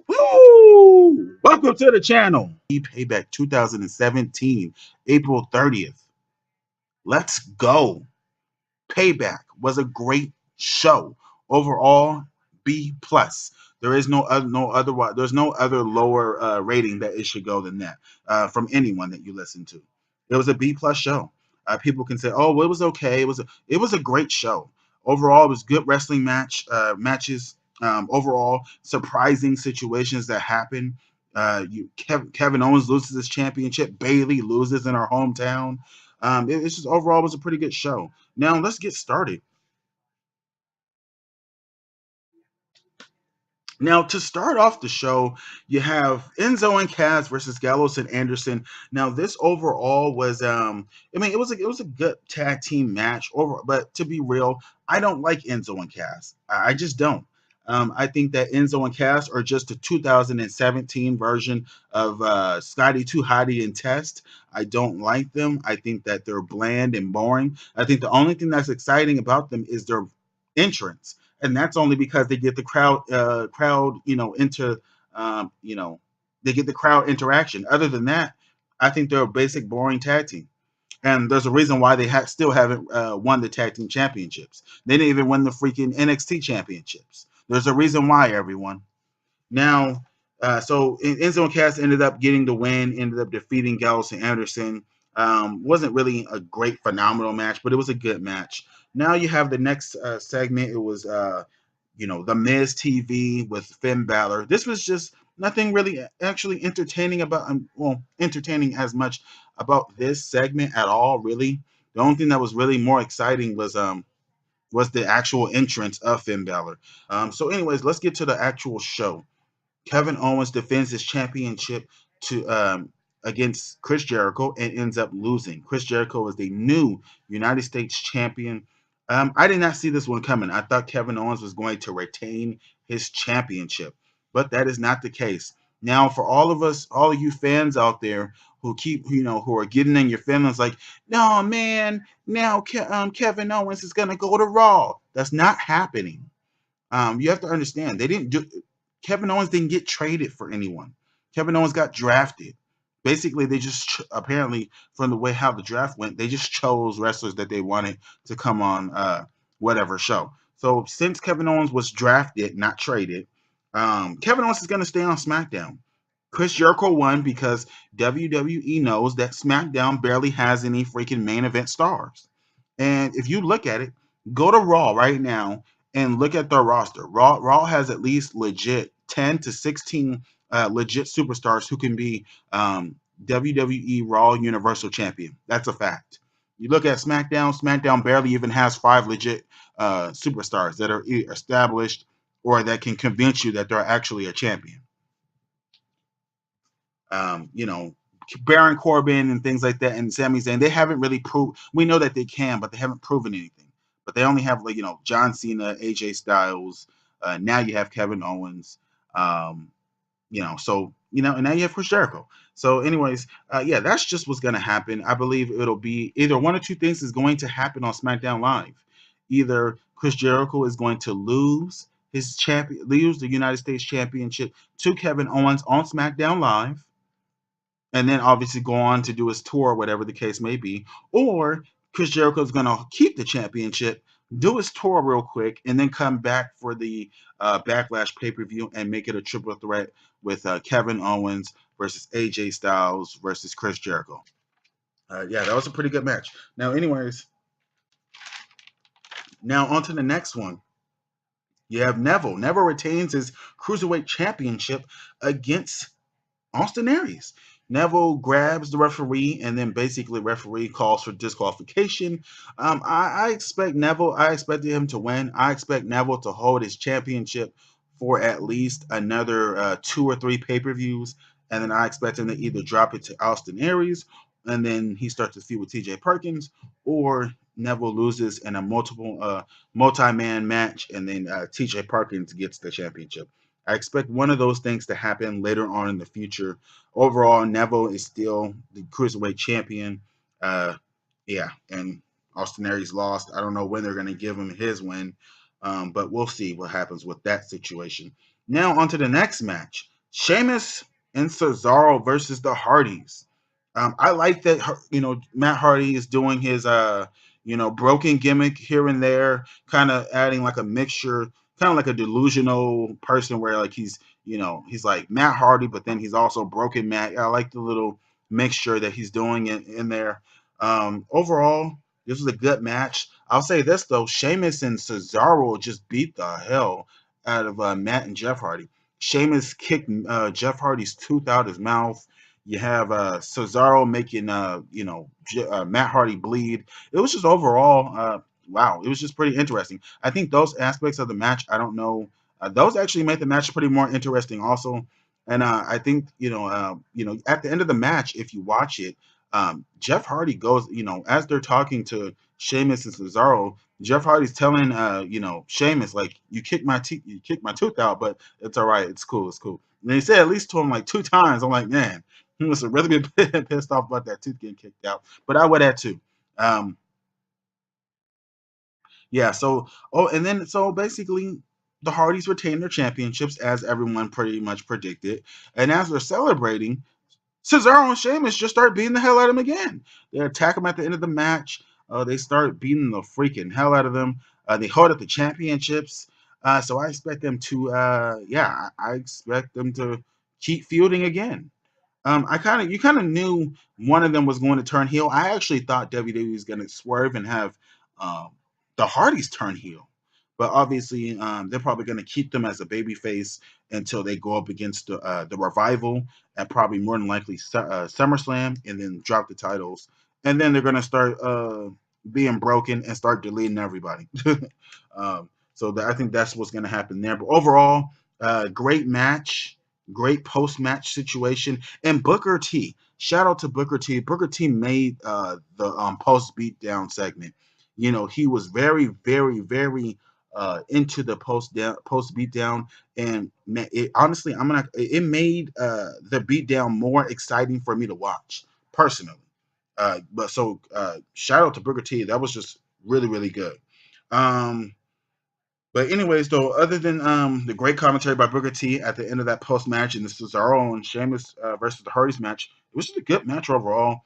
Woo! Welcome to the channel. Payback 2017, April 30th. Let's go. Payback was a great show. Overall, B plus. There is there's no other lower rating that it should go than that from anyone that you listen to. It was a B plus show. People can say, "Oh, well, it was okay." It was a great show. Overall, it was good wrestling matches. Overall, surprising situations that happen. Kevin Owens loses his championship. Bayley loses in her hometown. It's just overall was a pretty good show. Now let's get started. Now to start off the show, you have Enzo and Cass versus Gallows and Anderson. Now this overall was I mean it was a good tag team match over, but to be real, I don't like Enzo and Cass. I just don't. I think that Enzo and Cass are just a 2017 version of Scotty 2 Hottie and Test. I don't like them. I think that they're bland and boring. I think the only thing that's exciting about them is their entrance, and that's only because they get the crowd into you know they get the crowd interaction. Other than that, I think they're a basic boring tag team, and there's a reason why they still haven't won the tag team championships. They didn't even win the freaking NXT championships. There's a reason why, everyone. Now, so Enzo and Cass ended up getting the win, ended up defeating Gallows and Anderson. Wasn't really a great, phenomenal match, but it was a good match. Now you have the next segment. It was, the Miz TV with Finn Balor. This was just nothing really actually entertaining about, entertaining as much about this segment at all, really. The only thing that was really more exciting was the actual entrance of Finn Balor. So, anyways, let's get to the actual show. Kevin Owens defends his championship to against Chris Jericho and ends up losing. Chris Jericho is the new United States champion. I did not see this one coming. I thought Kevin Owens was going to retain his championship, but that is not the case. Now, for all of us, all of you fans out there who keep, who are getting in your feelings, like, no, man, now Kevin Owens is going to go to Raw. That's not happening. You have to understand they didn't do. Kevin Owens didn't get traded for anyone. Kevin Owens got drafted. Basically, they just apparently from the way how the draft went, they just chose wrestlers that they wanted to come on whatever show. So since Kevin Owens was drafted, not traded, Kevin Owens is going to stay on SmackDown. Chris Jericho won because WWE knows that SmackDown barely has any freaking main event stars. And if you look at it, go to Raw right now and look at their roster. Raw has at least legit 10 to 16 legit superstars who can be WWE Raw Universal Champion. That's a fact. You look at SmackDown, SmackDown barely even has 5 legit superstars that are established or that can convince you that they're actually a champion. Um, you know, Baron Corbin and things like that, and Sami Zayn, they haven't really proved. We know that they can, but they haven't proven anything. But they only have John Cena, AJ Styles. Now you have Kevin Owens. Um, and now you have Chris Jericho. So, anyways, yeah, that's just what's going to happen. I believe it'll be either one or two things is going to happen on SmackDown Live. Either Chris Jericho is going to lose the United States Championship to Kevin Owens on SmackDown Live, and then obviously go on to do his tour, whatever the case may be. Or Chris Jericho is going to keep the championship, do his tour real quick, and then come back for the Backlash pay per view and make it a triple threat with Kevin Owens versus AJ Styles versus Chris Jericho. Yeah, that was a pretty good match. Now, anyways, now on to the next one. You have Neville. Neville retains his Cruiserweight Championship against Austin Aries. Neville grabs the referee, and then basically referee calls for disqualification. I expect Neville. I expected him to win. I expect Neville to hold his championship for at least another 2 or 3 pay-per-views, and then I expect him to either drop it to Austin Aries, and then he starts to feud with T.J. Perkins, or Neville loses in a multi-man match, and then T.J. Perkins gets the championship. I expect one of those things to happen later on in the future. Overall, Neville is still the Cruiserweight champion. Yeah, and Austin Aries lost. I don't know when they're going to give him his win, but we'll see what happens with that situation. Now, on to the next match. Sheamus and Cesaro versus the Hardys. I like that Matt Hardy is doing his broken gimmick here and there, kind of adding like a mixture, kind of like a delusional person where like he's like Matt Hardy, but then he's also broken Matt. I like the little mixture that he's doing in there. Overall, this was a good match. I'll say this though, Sheamus and Cesaro just beat the hell out of Matt and Jeff Hardy. Sheamus kicked Jeff Hardy's tooth out his mouth. You have Cesaro making Matt Hardy bleed. It was just overall wow. It was just pretty interesting. I think those aspects of the match, I don't know, those actually made the match pretty more interesting also. And I think at the end of the match, if you watch it, Jeff Hardy goes, as they're talking to Sheamus and Cesaro, Jeff Hardy's telling Sheamus like you kicked my tooth out, but it's all right, it's cool, it's cool. And he said at least to him like 2 times. I'm like, man, he must have really been pissed off about that tooth getting kicked out. But I would have too. Um, yeah. And then so basically, the Hardys retain their championships as everyone pretty much predicted. And as they're celebrating, Cesaro and Sheamus just start beating the hell out of him again. They attack him at the end of the match. They start beating the freaking hell out of them. They hold up the championships. So I expect them to, I expect them to keep feuding again. You kind of knew one of them was going to turn heel. I actually thought WWE was going to swerve and have um, the Hardys turn heel, but obviously they're probably going to keep them as a babyface until they go up against the Revival at probably more than likely SummerSlam, and then drop the titles, and then they're going to start being broken and start deleting everybody. I think that's what's going to happen there. But overall, great match. Great post match situation. And Booker T. Shout out to Booker T. Booker T made the post beatdown segment. He was very, very, very into the post beatdown, and man, honestly, it made the beatdown more exciting for me to watch personally. Shout out to Booker T. That was just really, really good. Um, but anyways, though, other than the great commentary by Booker T at the end of that post match, and this was our own Sheamus versus the Hardys match, it was just a good match overall.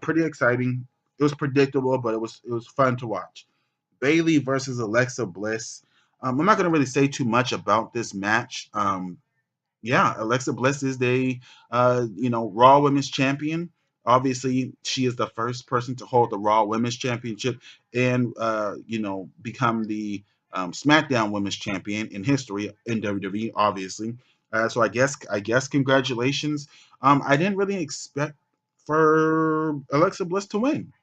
Pretty exciting. It was predictable, but it was fun to watch. Bayley versus Alexa Bliss. I'm not going to really say too much about this match. Yeah, Alexa Bliss is the Raw Women's Champion. Obviously, she is the first person to hold the Raw Women's Championship and become the SmackDown Women's Champion in history in WWE. Obviously, so I guess congratulations. I didn't really expect for Alexa Bliss to win.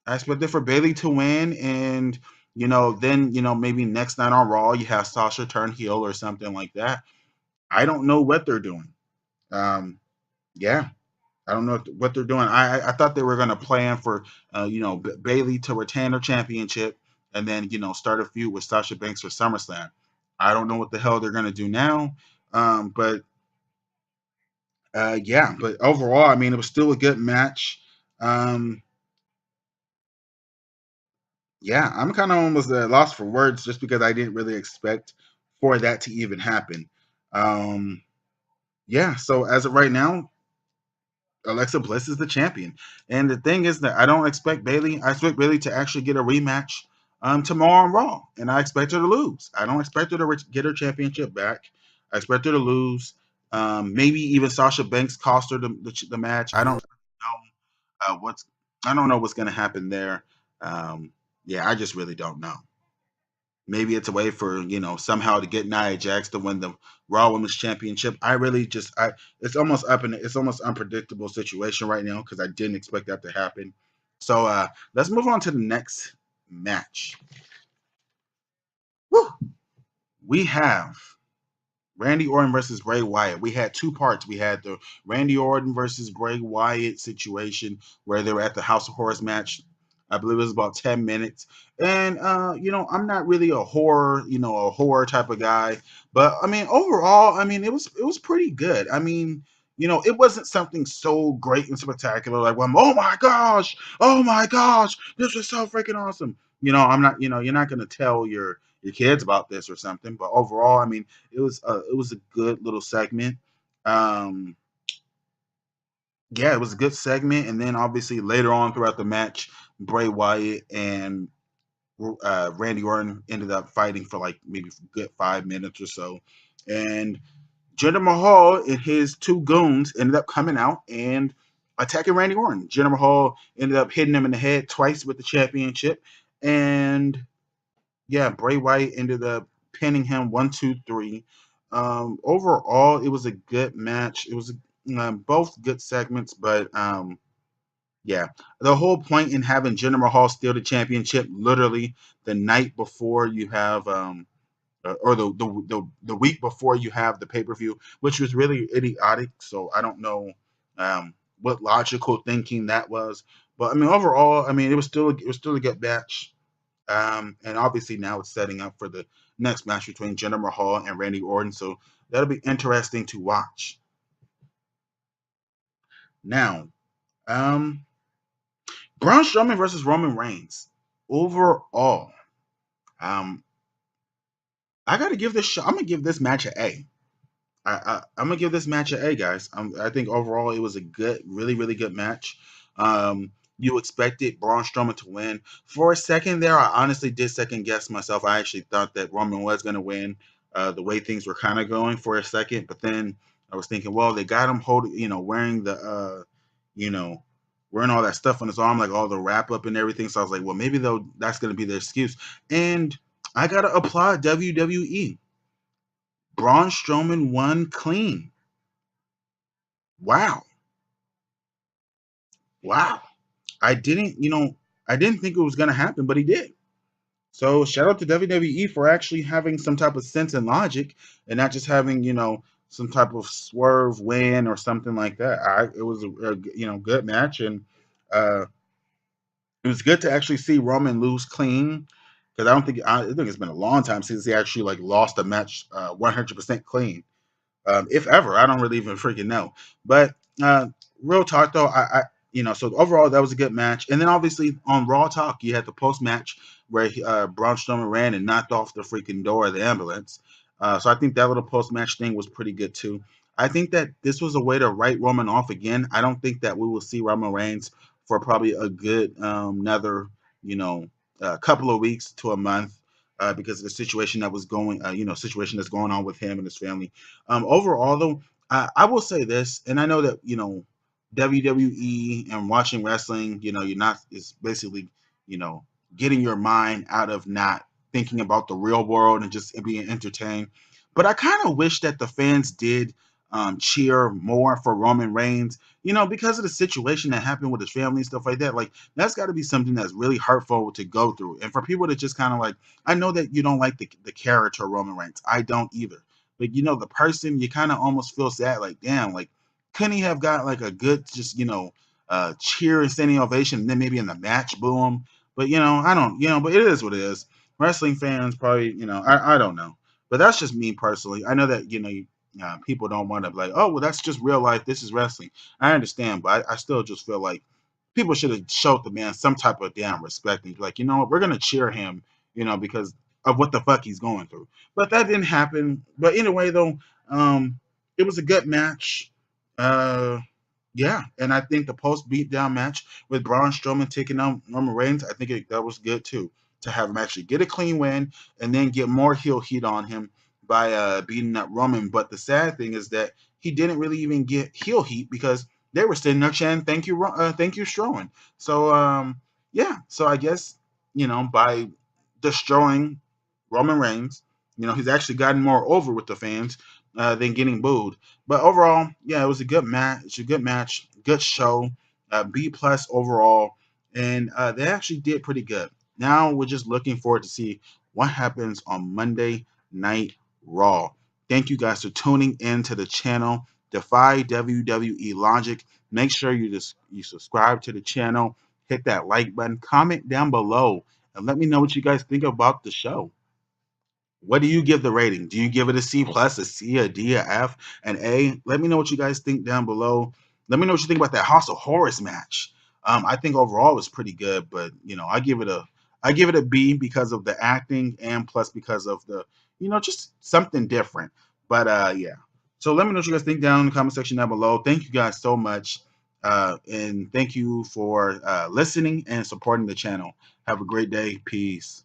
I expected for Bayley to win, and then maybe next night on Raw you have Sasha turn heel or something like that. I don't know what they're doing. Um, yeah, I don't know what they're doing. I thought they were going to plan for Bailey to retain her championship and then start a feud with Sasha Banks for SummerSlam. I don't know what the hell they're going to do now. But yeah, but overall, I mean, it was still a good match. Um, yeah, I'm kind of almost lost for words just because I didn't really expect for that to even happen. Um, yeah, so as of right now, Alexa Bliss is the champion. And the thing is that I don't expect Bailey. I expect Bailey to actually get a rematch tomorrow on Raw, and I expect her to lose. I don't expect her to get her championship back. I expect her to lose. Maybe even Sasha Banks cost her the match. I don't know what's. I don't know what's going to happen there. Yeah, I just really don't know. Maybe it's a way for somehow to get Nia Jax to win the Raw Women's Championship. I really just I it's almost unpredictable situation right now because I didn't expect that to happen. So let's move on to the next match. Woo! We have Randy Orton versus Bray Wyatt. We had two parts. We had the Randy Orton versus Bray Wyatt situation where they were at the House of Horrors match. I believe it was about 10 minutes. And I'm not really a horror type of guy, but I mean overall, I mean it was pretty good. I mean, it wasn't something so great and spectacular like oh my gosh, this was so freaking awesome. I'm not, you're not gonna tell your kids about this or something, but overall, I mean, it was a good little segment. Um, yeah, it was a good segment, and then obviously later on throughout the match, Bray Wyatt and Randy Orton ended up fighting for like maybe a good 5 minutes or so, and Jinder Mahal and his two goons ended up coming out and attacking Randy Orton. Jinder Mahal ended up hitting him in the head twice with the championship, and yeah, Bray Wyatt ended up pinning him 1, 2, 3. Overall, it was a good match. It was both good segments, but yeah, the whole point in having Jinder Mahal steal the championship literally the night before you have or the week before you have the pay per view, which was really idiotic. So I don't know what logical thinking that was, but I mean overall, I mean it was still a good match. And obviously now it's setting up for the next match between Jinder Mahal and Randy Orton. So that'll be interesting to watch. Now, um, Braun Strowman versus Roman Reigns. Overall, um, I gotta give this. I'm gonna give this match an A. I'm gonna give this match an A, guys. I think overall it was a good, really, really good match. You expected Braun Strowman to win. For a second there, I honestly did second guess myself. I actually thought that Roman was gonna win. The way things were kind of going for a second, but then I was thinking, well, they got him holding, wearing the, you know, wearing all that stuff on his arm, like all the wrap up and everything. So I was like, well, maybe that's gonna be the excuse. And I gotta applaud WWE. Braun Strowman won clean. Wow. Wow. I didn't, I didn't think it was going to happen, but he did. So shout out to WWE for actually having some type of sense and logic and not just having, some type of swerve win or something like that. It was a good match, and uh, it was good to actually see Roman lose clean because I think it's been a long time since he actually like lost a match 100% clean. If ever. I don't really even freaking know. But real talk though, so overall that was a good match. And then obviously on Raw Talk, you had the post match where Braun Strowman ran and knocked off the freaking door of the ambulance. So I think that little post match thing was pretty good too. I think that this was a way to write Roman off again. I don't think that we will see Roman Reigns for probably a good another you know couple of weeks to a month because of the situation that was going situation that's going on with him and his family. Overall, though, I will say this, and I know that WWE and watching wrestling, you're not is basically you know getting your mind out of not thinking about the real world and just being entertained. But I kind of wish that the fans did cheer more for Roman Reigns, because of the situation that happened with his family and stuff like that. Like that's got to be something that's really hurtful to go through, and for people to just kind of like, I know that you don't like the character Roman Reigns, I don't either, but the person, you kind of almost feel sad, like damn, like couldn't he have got like a good just cheer and standing ovation, and then maybe in the match boo him? But I don't, but it is what it is. Wrestling fans probably, I don't know, but that's just me personally. I know that people don't want to be like, oh well, that's just real life. This is wrestling. I understand, but I still just feel like people should have showed the man some type of damn respect and be like, you know what, we're gonna cheer him, because of what the fuck he's going through. But that didn't happen. But anyway, though, it was a good match. Uh, yeah, and I think the post beatdown match with Braun Strowman taking on Roman Reigns, I think that was good too. To have him actually get a clean win and then get more heel heat on him by beating up Roman. But the sad thing is that he didn't really even get heel heat because they were sitting there chanting thank you, Strowman." So yeah, so I guess by destroying Roman Reigns, he's actually gotten more over with the fans than getting booed. But overall, yeah, it was a good match. It's a good match, good show, B plus overall, and they actually did pretty good. Now we're just looking forward to see what happens on Monday Night Raw. Thank you guys for tuning in to the channel. Defy WWE Logic. Make sure you subscribe to the channel, hit that like button, comment down below, and let me know what you guys think about the show. What do you give the rating? Do you give it a C plus, a C, a D, a F, an A? Let me know what you guys think down below. Let me know what you think about that House of Horrors match. I think overall it was pretty good, but I give it a B because of the acting and plus because of the just something different. But yeah. So let me know what you guys think down in the comment section down below. Thank you guys so much. And thank you for listening and supporting the channel. Have a great day. Peace.